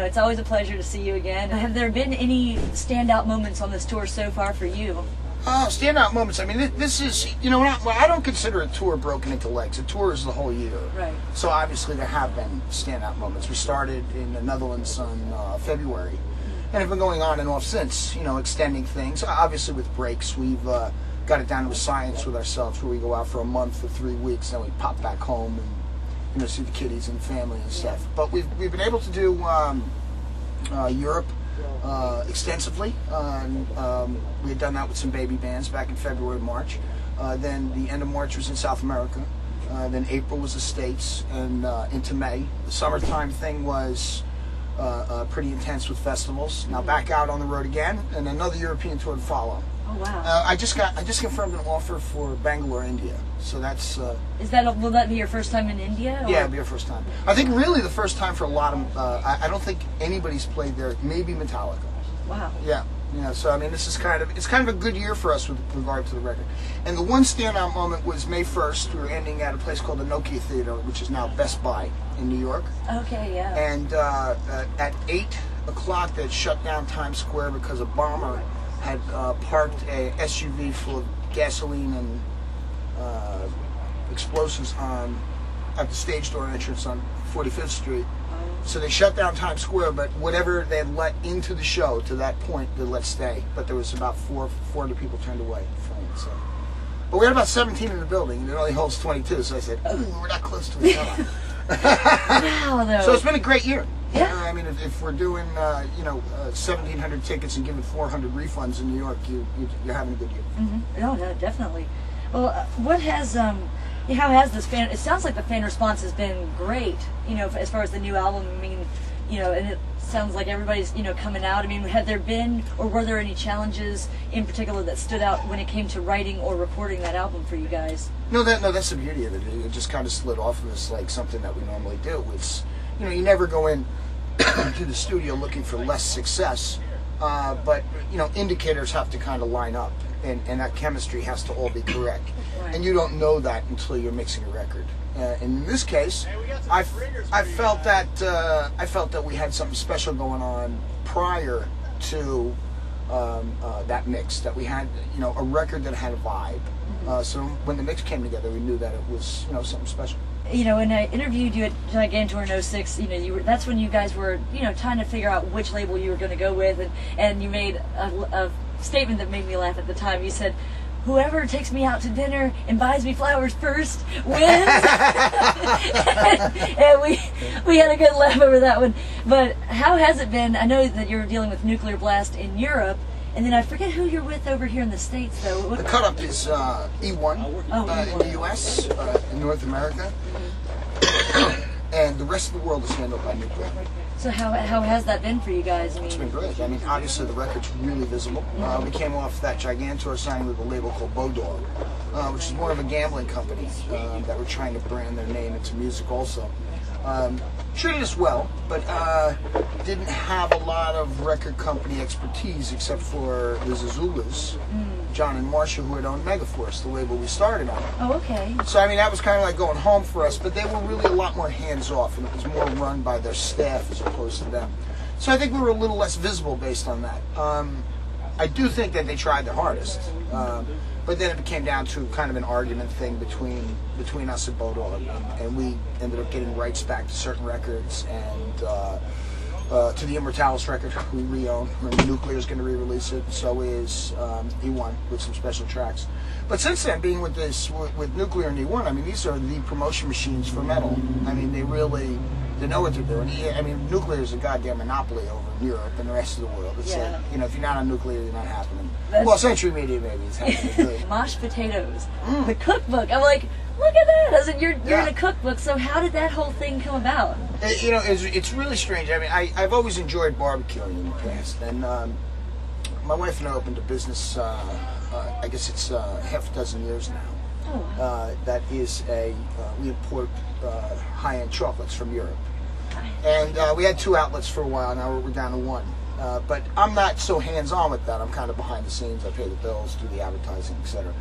it's always a pleasure to see you again. Have there been any standout moments on this tour so far for you? Standout moments. I mean, this is, I don't consider a tour broken into legs. A tour is the whole year. Right. So obviously there have been standout moments. We started in the Netherlands on February, and have been going on and off since, extending things. Obviously with breaks, we've got it down to a science with ourselves where we go out for a month or 3 weeks, then we pop back home and, see the kiddies and family and stuff. Yeah. But we've been able to do Europe extensively. We had done that with some baby bands back in February, March. Then the end of March was in South America. Then April was the States, and into May. The summertime thing was pretty intense with festivals. Now back out on the road again, and another European tour to follow. Oh wow! I just confirmed an offer for Bangalore, India. So that's. Will that be your first time in India? Or? Yeah, it'll be your first time. I think really the first time for a lot of. I don't think anybody's played there. Maybe Metallica. Wow. Yeah. So I mean, this is kind of a good year for us with regard to the record. And the one standout moment was May 1st. We were ending at a place called the Nokia Theater, which is now Best Buy in New York. Okay. Yeah. And at 8 o'clock, they shut down Times Square because a bomber had parked a SUV full of gasoline and explosives at the stage door entrance on 45th Street. So they shut down Times Square, but whatever they had let into the show to that point, they let stay. But there was about 400 people turned away from it. So. But we had about 17 in the building, and it only holds 22. So I said, "Ooh, we're not close to each other." Wow, though. So it's been a great year. Yeah. I mean, if we're doing 1,700 tickets and giving 400 refunds in New York, you're having a good year. Mm-hmm. No, definitely. Well, what has how has this fan? It sounds like the fan response has been great. As far as the new album. I mean, and it sounds like everybody's coming out. I mean, had there been or were there any challenges in particular that stood out when it came to writing or recording that album for you guys? No, that's the beauty of it. It just kind of slid off of us like something that we normally do. It's you never go in to the studio looking for less success, but indicators have to kind of line up, and that chemistry has to all be correct. Right. And you don't know that until you're mixing a record. In this case, I felt that we had something special going on prior to that mix. That we had a record that had a vibe. So when the mix came together, we knew that it was something special. When I interviewed you at Gigantor in 06, that's when you guys were trying to figure out which label you were going to go with, and you made a statement that made me laugh at the time. You said, "Whoever takes me out to dinner and buys me flowers first wins." And we had a good laugh over that one. But how has it been? I know that you're dealing with Nuclear Blast in Europe, and then I forget who you're with over here in the States, though. The cut-up is E1 in the U.S., in North America, and the rest of the world is handled by Nuclear. So how has that been for you guys? It's been great. I mean, obviously the record's really visible. We came off that Gigantor signing with a label called Bodog, which is more of a gambling company that were trying to brand their name into music also. Treated us well, but didn't have a lot of record company expertise except for the Zazulas, John and Marcia, who had owned Megaforce, the label we started on. Oh, okay. So, I mean, that was kind of like going home for us, but they were really a lot more hands-off, and it was more run by their staff as opposed to them. So I think we were a little less visible based on that. I do think that they tried their hardest, but then it came down to kind of an argument thing between us and Bodog, and we ended up getting rights back to certain records, and to the Immortalis record, we re-own. Nuclear is going to re-release it, so is E1 with some special tracks. But since then, being with Nuclear and E1, I mean, these are the promotion machines for metal. I mean, they know what they're doing. I mean, Nuclear is a goddamn monopoly over in Europe and the rest of the world. It's like, if you're not on Nuclear, you're not happening. Well, Century Media maybe is happening. Mashed potatoes, the cookbook. I'm like, look at that! I said, you're in a cookbook. So how did that whole thing come about? It's really strange. I mean, I've always enjoyed barbecuing in the past, and my wife and I opened a business. I guess it's half a dozen years now. Oh. That is we import high-end chocolates from Europe. And we had 2 outlets for a while. Now we're down to 1. But I'm not so hands-on with that. I'm kind of behind the scenes. I pay the bills, do the advertising, etc.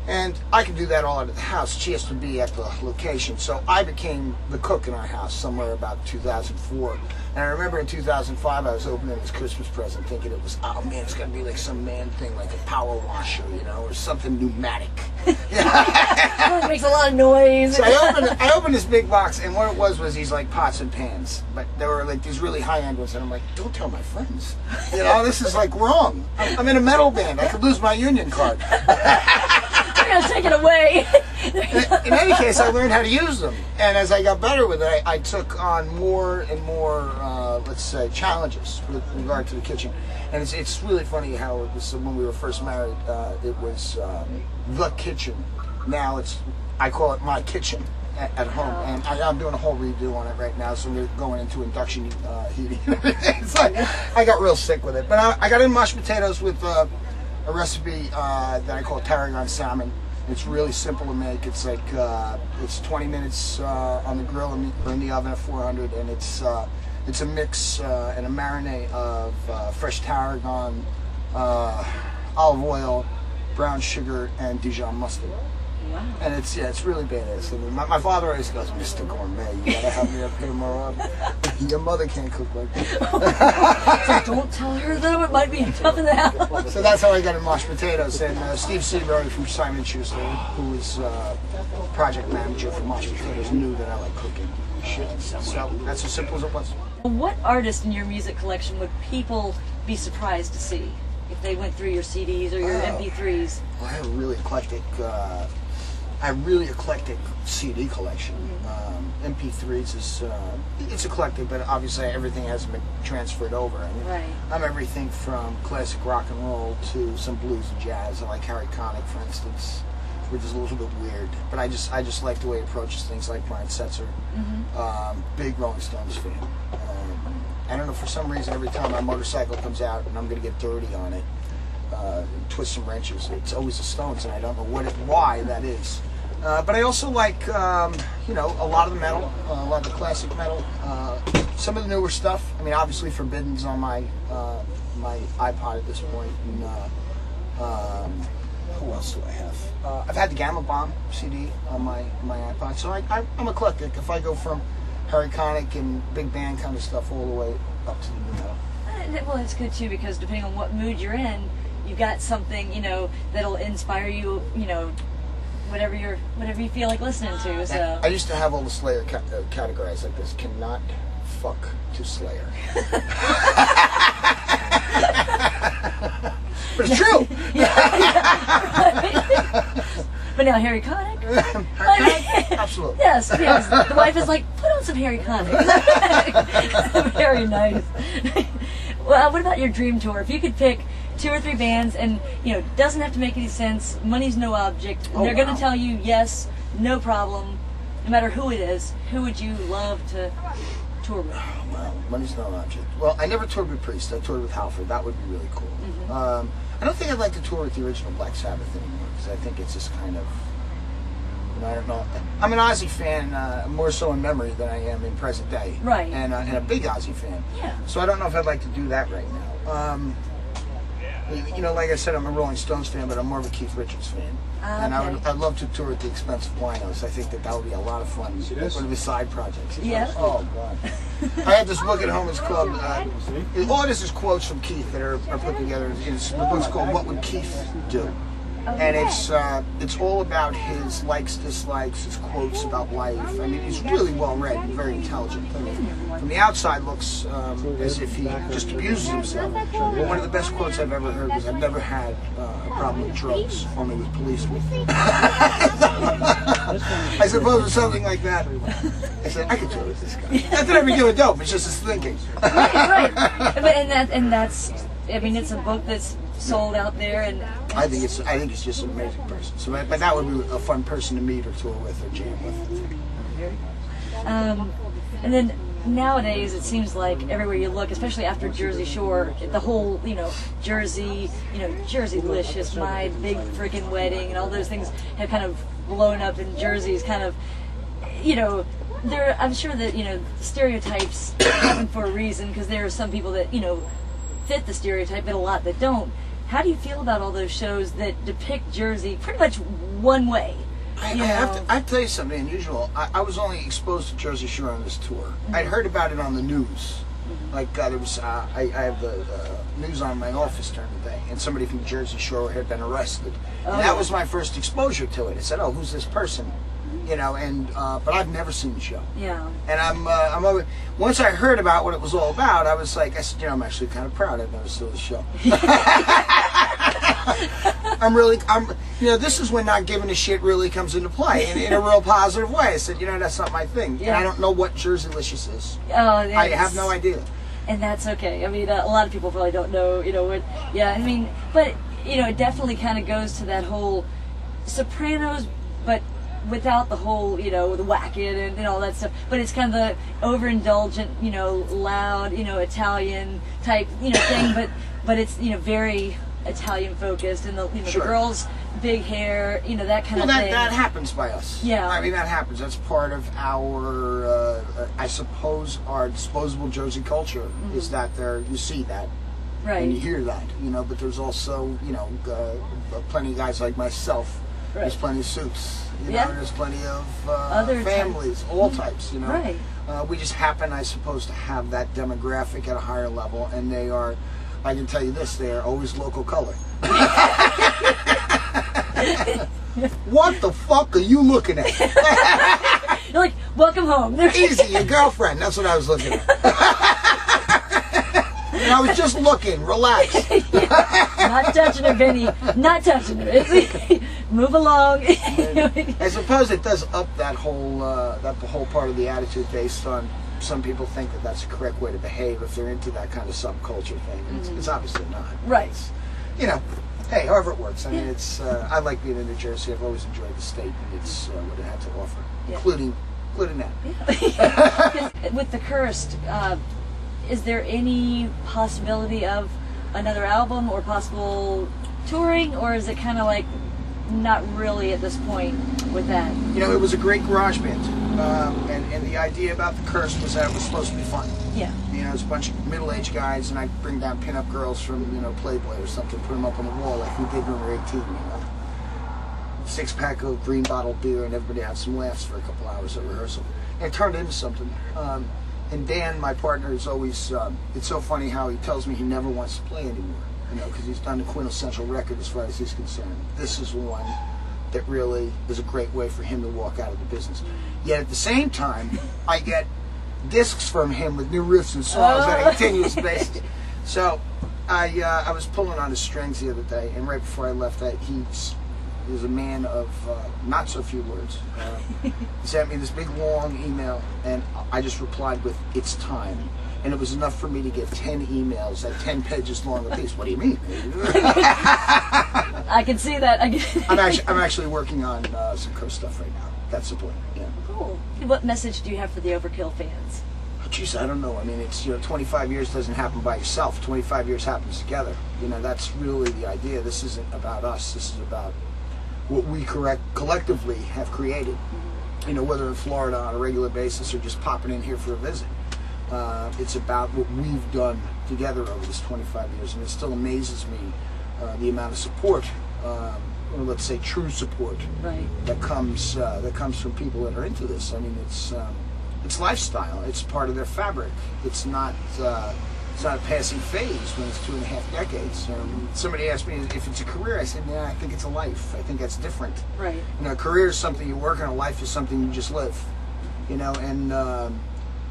And I could do that all out of the house. She has to be at the location. So I became the cook in our house somewhere about 2004. And I remember in 2005, I was opening this Christmas present thinking it was, oh man, it's going to be like some man thing, like a power washer, you know, or something pneumatic. It makes a lot of noise. So I opened this big box, and what it was these like pots and pans. But they were like these really high-end ones. And I'm like, don't tell my friends. You know, this is like wrong. I'm in a metal band. I could lose my union card. They're going to take it away. In any case, I learned how to use them, and as I got better with it, I took on more and more, let's say, challenges with regard to the kitchen. And it's really funny how it was when we were first married. It was the kitchen. Now I call it my kitchen at home, and I'm doing a whole redo on it right now. So we're going into induction heating. It's like I got real sick with it, but I got in mashed potatoes with a recipe that I call tarragon salmon. It's really simple to make. It's like it's 20 minutes on the grill or in the oven at 400, and it's a mix and a marinade of fresh tarragon, olive oil, brown sugar, and Dijon mustard. Wow. And it's really badass. I mean, my father always goes, "Mr. Gourmet, you gotta have me up here more often." Your mother can't cook like that. So don't tell her though. It might be tough in the house. So that's how I got in mashed potatoes. And Steve Seabury from Simon Schuster, who was project manager for mashed potatoes, knew that I like cooking. Shit. So that's as simple as it was. What artist in your music collection would people be surprised to see if they went through your CDs or your MP3s? Well, I have a really eclectic CD collection. MP3s is it's eclectic, but obviously everything hasn't been transferred over. I mean, right. I'm everything from classic rock and roll to some blues and jazz. I like Harry Connick, for instance, which is a little bit weird, but I just like the way he approaches things, like Brian Setzer. Big Rolling Stones fan. I don't know, for some reason, every time my motorcycle comes out and I'm going to get dirty on it, twist some wrenches, it's always the Stones, and I don't know why that is. But I also like, you know, a lot of the metal, a lot of the classic metal, some of the newer stuff. I mean, obviously Forbidden's on my my iPod at this point. And, who else do I have? I've had the Gamma Bomb CD on my iPod, so I'm eclectic. If I go from Harry Connick and big band kind of stuff all the way up to the new metal. Well, it's good too, because depending on what mood you're in, you've got something, you know, that'll inspire you, you know, whatever you feel like listening to. So I used to have all the Slayer categorized like this: cannot fuck to Slayer. But it's true. But now Harry Connick. Absolutely. Yes. The wife is like, put on some Harry Connick. Very nice. Well, what about your dream tour? If you could pick 2 or 3 bands, and you know, doesn't have to make any sense. Money's no object. And they're going to tell you yes, no problem, no matter who it is. Who would you love to tour with? Oh, well, money's no object. Well, I never toured with Priest. I toured with Halford. That would be really cool. I don't think I'd like to tour with the original Black Sabbath anymore, because I think it's just kind of, you know, I don't know. I'm an Ozzy fan, more so in memory than I am in present day. Right. And a big Ozzy fan. Yeah. So I don't know if I'd like to do that right now. You know, like I said, I'm a Rolling Stones fan, but I'm more of a Keith Richards fan. And I'd love to tour with the X-Pensive Winos. I think that would be a lot of fun. One of his side projects. Yeah. Oh, God. I had this book at home. It's called, all it is quotes from Keith that are put together. The book's called What Would Keith Do? And it's all about his likes, dislikes, his quotes about life. I mean, he's really well read and very intelligent. I mean, from the outside, looks as if he just abuses himself. But one of the best quotes I've ever heard was, "I've never had a problem with drugs, only with policemen." I suppose it's something like that. I said, I could tour with this guy. Not that I be doing dope. It's just his thinking. Right. And that's. I mean, it's a book that's sold out there, and I think it's just an amazing person. So, but that would be a fun person to meet or tour with or jam with. And then nowadays, it seems like everywhere you look, especially after Jersey Shore, the whole, you know, Jersey, you know, Jerseylicious, My Big Freaking Wedding, and all those things have kind of blown up in Jersey's kind of, you know. I'm sure that, you know, stereotypes happen for a reason, because there are some people that, you know, fit the stereotype, but a lot that don't. How do you feel about all those shows that depict Jersey pretty much one way. I have to tell you something unusual. I was only exposed to Jersey Shore on this tour. Mm-hmm. I'd heard about it on the news. Like there was, I have the news on my office during the day, and somebody from Jersey Shore had been arrested. And that was my first exposure to it. I said, "Oh, who's this person?" You know, and but I've never seen the show. Yeah. And I'm over, once I heard about what it was all about, I was like, I said, you know, I'm actually kind of proud I've never seen the show. You know, this is when not giving a shit really comes into play in a real positive way. I said, you know, that's not my thing. Yeah. And I don't know what Jerseylicious is. Oh, I have no idea. And that's okay. I mean, a lot of people probably don't know, you know, what, yeah, I mean, but, you know, it definitely kind of goes to that whole Sopranos, but without the whole, you know, the whack-it and all that stuff. But it's kind of the overindulgent, you know, loud, you know, Italian type, you know, thing, but it's, you know, very Italian focused, and the, you know, the girls, big hair, you know, that kind of thing. That happens by us. Yeah. I mean, that happens. That's part of our, I suppose, our disposable Jersey culture is that you see that. Right. And you hear that, you know, but there's also, you know, plenty of guys like myself. Right. There's plenty of suits, you know, there's plenty of other families, all types, you know. Right. We just happen, I suppose, to have that demographic at a higher level, and they are, I can tell you this, they are always local color. What the fuck are you looking at? You're like, welcome home. Easy, your girlfriend. That's what I was looking at. And I was just looking, relax. Not touching her, Vinny. Not touching her. Move along. I suppose it does up that whole part of the attitude based on some people think that that's the correct way to behave if they're into that kind of subculture thing. It's obviously not. Right. It's, you know, hey, however it works. I mean, it's. I like being in New Jersey. I've always enjoyed the state and it's what it had to offer, including that. Yeah. With the Cursed, is there any possibility of another album or possible touring, or is it kind of like not really at this point with that? You know, it was a great garage band, and the idea about the Cursed was that it was supposed to be fun. Yeah. You know, it was a bunch of middle-aged guys, and I'd bring down pin-up girls from, you know, Playboy or something, put them up on the wall like we did when we were 18, you know. 6-pack of green bottle beer, and everybody had some laughs for a couple hours at rehearsal. And it turned into something. And Dan, my partner, is always, it's so funny how he tells me he never wants to play anymore, you know, because he's done the quintessential record as far as he's concerned. This is one that really is a great way for him to walk out of the business. Yet at the same time, I get discs from him with new riffs and songs on a continuous basis. So I was pulling on his strings the other day, and right before I left, he's a man of not so few words. He sent me this big long email, and I just replied with, "It's time." And it was enough for me to get 10 emails at 10 pages long a piece. What do you mean? I can see that. I'm actually working on some Cursed stuff right now. That's the point. Yeah. Cool. What message do you have for the Overkill fans? Oh, geez, I don't know. I mean, it's, you know, 25 years doesn't happen by yourself. 25 years happens together. You know, that's really the idea. This isn't about us. This is about what we collectively have created. You know, whether in Florida on a regular basis or just popping in here for a visit. It's about what we've done together over this 25 years, and it still amazes me the amount of support, or let's say true support, that comes from people that are into this. I mean, it's lifestyle. It's part of their fabric. It's not a passing phase when it's 2.5 decades. Somebody asked me if it's a career. I said, yeah, I think it's a life. I think that's different. Right. You know, a career is something you work on. A life is something you just live. You know, and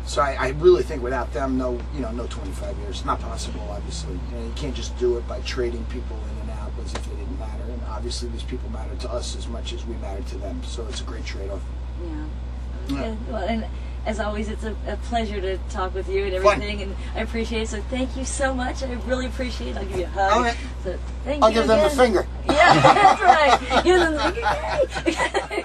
so I really think without them, no 25 years. Not possible, obviously. You know, you can't just do it by trading people in and out as if they didn't matter. And obviously, these people matter to us as much as we matter to them. So it's a great trade-off. Yeah. Okay. Well, and as always, it's a pleasure to talk with you and everything, and I appreciate it. So thank you so much. I really appreciate it. I'll give you a hug. All right. So thank you. I'll give them the finger. Yeah, that's right. Give them the